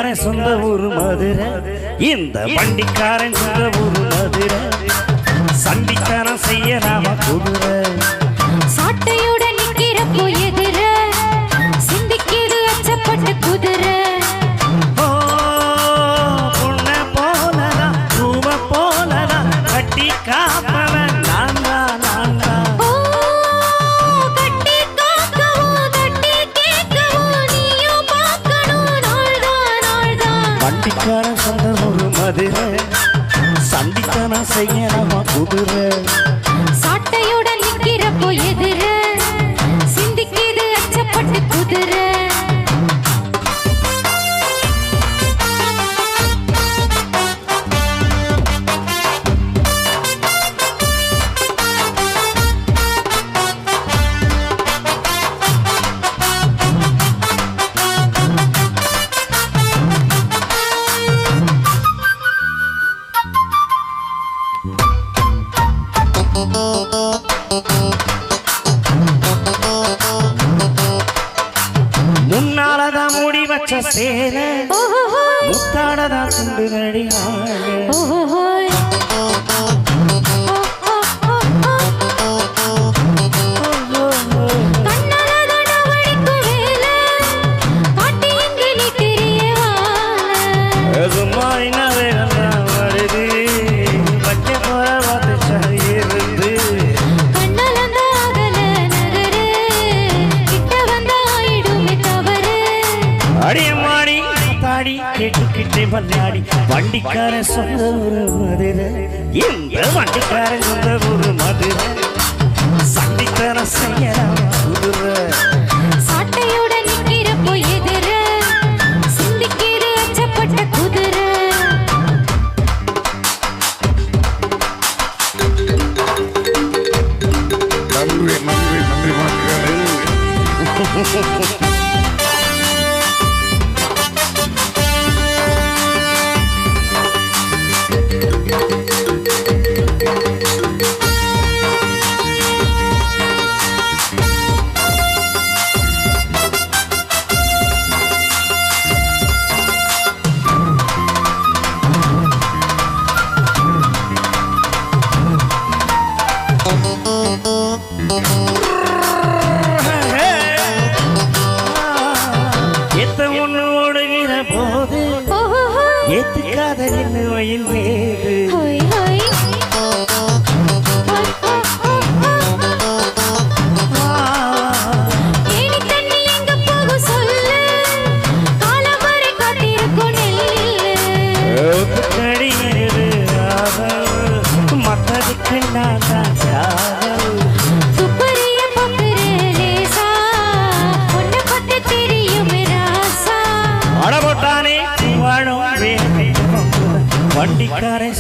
வண்டிக்காரன் சொந்த ஊரு மதுரை, இந்த வண்டிக்காரன் சொந்த ஊரு மதுரை, சண்டித்தனம் செய்யலாமா குதிரை. சாட்டையுடன் நிக்கிறப்போ எதிர சிந்திக்கிது அச்சப்பட்ட குதிரை. ஓ பொண்ண போலதான் பூவ போலதான் கட்டி காப்பவன் நான் தான் நான் தான். கட்டி காக்கவும் தட்டி கேட்கவும் நீயும் பார்க்கணும் நாள்தான் நாள்தான். வண்டிக்காரன் சொந்த ஊரு மதுரை, சண்டித்தனம் செய்யலாமா குதிரை. சாட்டையுடன் நிக்கிறப்போ எதிர சிந்திக்கிது அச்சப்பட்ட குதிரை. முன்னாலதான் மூடி வச்ச சேல முத்தாடதான் குண்டு நடிகாங்க. அடியம்மாடி தாடி கேட்டுக்கிட்டே மல்லாடி வண்டிக்காரன் சொந்த ஊரு மதுரை, இந்த வண்டிக்காரன் சொந்த ஊரு மதுரை, சண்டித்தனம் செய்யலாம் குதிரை. சாட்டையுடன் நிக்கிறப்போ எதிர சிந்திக்கிற அச்சப்பட்ட குதிரை. நன்றி நன்றி நன்றி மாட்டுக்காரே. எத்த ஒண்ணு ஓடுகிற போது ஏத்துக்காத என்ன வயல் வேறு. மத்ததுக்கு நான் தான் காதல். அடபோட்டானே வாழும் வண்டிக்காரன்